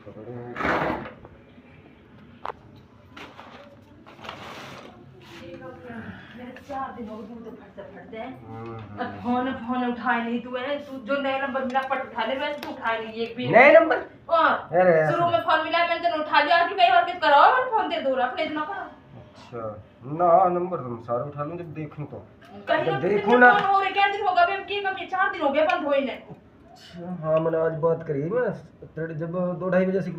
4 दिन हो गए तो फटते हैं। फोन फोन उठाए नहीं तू है, तू जो नया नंबर मिला पट उठा ले, वैसे तू उठाए नहीं एक भी नया नंबर। अरे शुरू में फोन मिला मैंने तो उठा लिया, आज भी कहीं और के करो मैंने फोन दे दो अपने इतना करो। अच्छा ना नंबर तुम सारे उठा लूं जब देखूं तो कहीं देखूं ना। फोन हो रहे क्या दिन होगा बे की कभी 4 दिन हो गए बंद होई ने। अच्छा हाँ मैंने आज बात करी मैं जब 2-2:30 बजे से